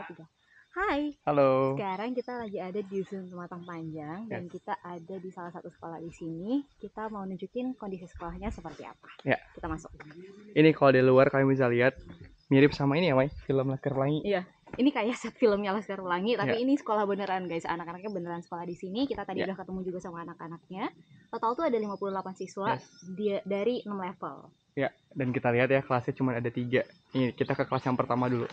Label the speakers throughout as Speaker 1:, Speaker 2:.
Speaker 1: dua, tiga. Hai,
Speaker 2: Halo.
Speaker 1: sekarang kita lagi ada di Dusun Pematang Panjang dan kita ada di salah satu sekolah di sini. Kita mau nunjukin kondisi sekolahnya seperti apa.
Speaker 2: Ya.
Speaker 1: Kita masuk.
Speaker 2: Ini kalau di luar kalian bisa lihat mirip sama ini ya, Mai, film Laskar Pelangi.
Speaker 1: Iya. Ini kayak set filmnya Laskar Pelangi, tapi
Speaker 2: Ya.
Speaker 1: ini sekolah beneran guys. Anak-anaknya beneran sekolah di sini. Kita tadi udah ketemu juga sama anak-anaknya. Total tuh ada 58 siswa dari 6 level.
Speaker 2: Ya, dan kita lihat ya kelasnya cuma ada 3. Ini kita ke kelas yang pertama dulu.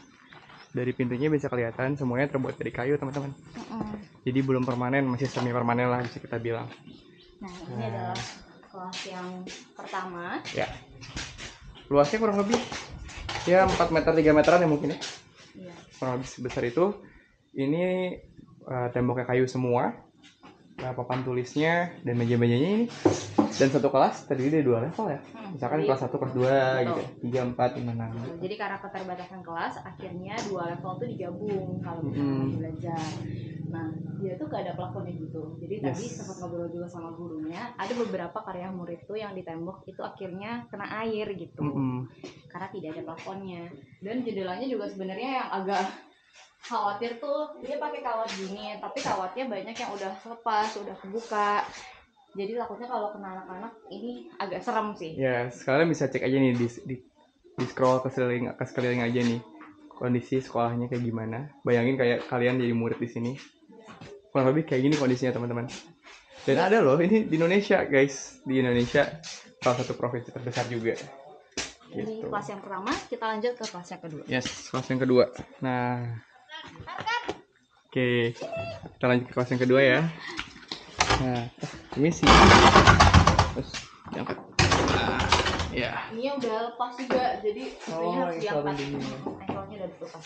Speaker 2: Dari pintunya bisa kelihatan semuanya terbuat dari kayu, teman-teman. Jadi belum permanen, masih semi permanen lah bisa kita bilang.
Speaker 1: Nah, ini adalah kelas yang pertama.
Speaker 2: Ya. Luasnya kurang lebih ya 4 meter 3 meteran ya mungkin ya.
Speaker 1: Iya.
Speaker 2: Kurang lebih sebesar itu. Ini temboknya kayu semua. Nah, papan tulisnya dan meja-mejanya ini. Dan satu kelas terdiri dari 2 level ya. Misalkan kelas 1, kelas 2 gitu. 3, 4, 5, 6.
Speaker 1: Jadi karena keterbatasan kelas, akhirnya 2 level tuh digabung kalau misalnya belajar. Nah, dia tuh gak ada plafonnya gitu. Jadi tadi sempat ngobrol juga sama gurunya, ada beberapa karya murid tuh yang di tembok itu akhirnya kena air gitu. Karena tidak ada plafonnya. Dan jendelanya juga sebenarnya yang agak khawatir tuh, dia pakai kawat gini, tapi kawatnya banyak yang udah lepas, udah kebuka. Jadi takutnya kalau kena anak-anak ini agak serem sih.
Speaker 2: Ya, sekalian bisa cek aja nih di scroll ke sekeliling aja nih kondisi sekolahnya kayak gimana. Bayangin kayak kalian jadi murid di sini. Kurang lebih kayak gini kondisinya, teman-teman. Dan ada loh ini di Indonesia, guys. Di Indonesia salah satu provinsi terbesar juga.
Speaker 1: Ini kelas yang pertama, kita lanjut ke kelas yang kedua.
Speaker 2: Yes, kelas yang kedua. Nah, oke, kita lanjut ke kelas yang kedua ya. Nah, ini sih. Terus diangkat. Nah, ya.
Speaker 1: Ini udah lepas juga, jadi harus diangkat. Ankle-nya udah lepas.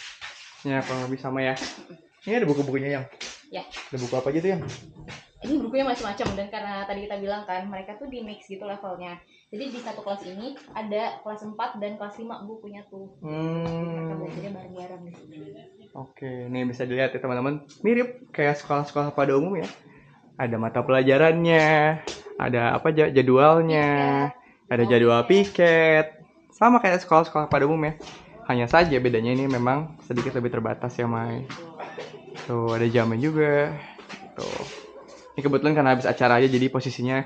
Speaker 2: Ya, kurang lebih sama ya. Ini ada buku-bukunya yang.
Speaker 1: Ya.
Speaker 2: Ada buku apa aja tuh yang?
Speaker 1: Ini bukunya macam-macam, dan karena tadi kita bilang kan mereka tuh di mix gitu levelnya. Jadi di satu kelas ini ada kelas 4 dan kelas 5 bukunya tuh. Mereka belajarnya bareng-bareng di sini.
Speaker 2: Oke, nih bisa dilihat ya teman-teman. Mirip kayak sekolah-sekolah pada umum ya. Ada mata pelajarannya, ada apa jadwalnya, ada jadwal piket. Sama kayak sekolah-sekolah pada umum ya. Hanya saja bedanya ini memang sedikit lebih terbatas ya, Mai. Tuh, ada jamnya juga. Tuh. Ini kebetulan karena habis acara aja jadi posisinya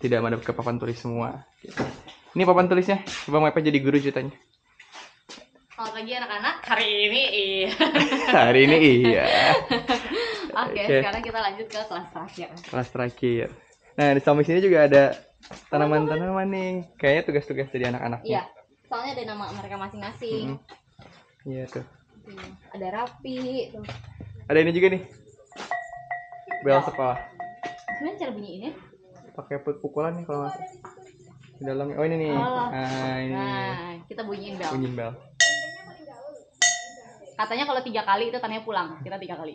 Speaker 2: tidak madep ke papan tulis semua. Ini papan tulisnya. Coba Mai jadi guru ceritanya.
Speaker 1: Selamat pagi anak-anak. Hari ini iya.
Speaker 2: Hari ini iya.
Speaker 1: Oke, sekarang kita lanjut ke kelas terakhir.
Speaker 2: Kelas terakhir. Nah, di samping sini juga ada tanaman-tanaman nih. Kayaknya tugas-tugas dari anak-anaknya.
Speaker 1: Iya. Soalnya ada nama mereka masing-masing.
Speaker 2: Iya tuh.
Speaker 1: Ada rapi tuh.
Speaker 2: Ada ini juga nih. Bel sekolah.
Speaker 1: Gimana cara bunyiinnya?
Speaker 2: Pakai pukulan nih kalau masuk. Di dalamnya. Oh, ini nih. Nah, ini.
Speaker 1: Nah, kita bunyiin bel.
Speaker 2: Bunyiin bel.
Speaker 1: Katanya kalau 3 kali itu tandanya pulang. Kita 3 kali.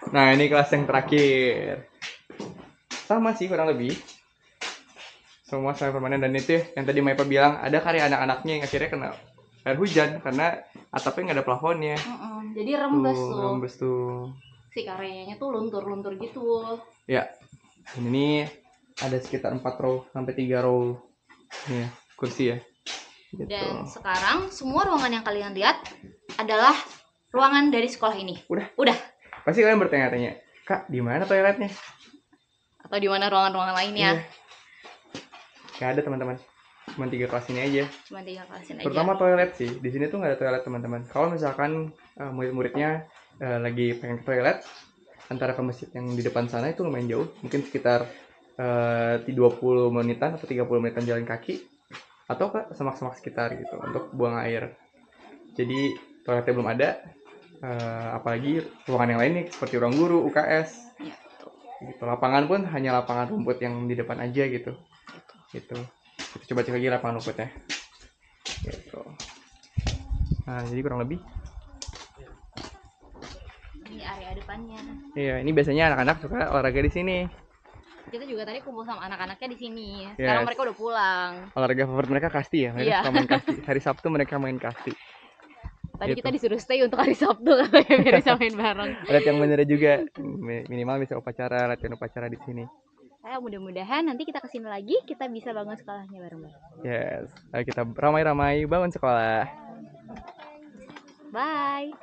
Speaker 2: Nah, ini kelas yang terakhir. Sama sih kurang lebih. Semua sama permanen, dan itu yang tadi Maipa bilang ada karya anak-anaknya yang akhirnya kena air hujan karena atapnya nggak ada plafonnya.
Speaker 1: Jadi rembes tuh.
Speaker 2: Rembes tuh.
Speaker 1: Si karyanya tuh luntur-luntur gitu.
Speaker 2: Ya. Dan ini ada sekitar 4 row sampai 3 row nih kursi ya. Gitu.
Speaker 1: Dan sekarang semua ruangan yang kalian lihat adalah ruangan dari sekolah ini. Udah.
Speaker 2: Pasti kalian bertanya-tanya, Kak, di mana toiletnya?
Speaker 1: Atau di mana ruangan-ruangan lainnya?
Speaker 2: Iya. Gak ada, teman-teman. Cuma 3 kelas ini aja.
Speaker 1: Cuma 3 kelas ini aja.
Speaker 2: Pertama toilet sih. Di sini tuh nggak ada toilet, teman-teman. Kalau misalkan murid-muridnya lagi pengen ke toilet, antara ke masjid yang di depan sana itu lumayan jauh, mungkin sekitar 20 menitan atau 30 menitan jalan kaki, atau ke semak-semak sekitar gitu untuk buang air. Jadi toiletnya belum ada, apalagi ruangan yang lain nih seperti ruang guru, UKS, gitu. Lapangan pun hanya lapangan rumput yang di depan aja gitu. Kita coba cek lagi lapangan rumputnya. Gitu. Nah, jadi kurang lebih.
Speaker 1: Ini area depannya.
Speaker 2: Iya, ini biasanya anak-anak suka olahraga di sini.
Speaker 1: Kita juga tadi kumpul sama anak-anaknya di sini. Sekarang mereka udah pulang.
Speaker 2: Olahraga favorit mereka kasti ya. Mereka suka main kasti. Hari Sabtu mereka main kasti.
Speaker 1: Tadi kita disuruh stay untuk hari Sabtu katanya biar bisa main bareng.
Speaker 2: Lihat yang bener juga. Minimal bisa latihan upacara di sini.
Speaker 1: Mudah-mudahan nanti kita kesini lagi, kita bisa bangun sekolahnya bareng-bareng.
Speaker 2: Yes, ayo kita ramai-ramai bangun sekolah.
Speaker 1: Bye.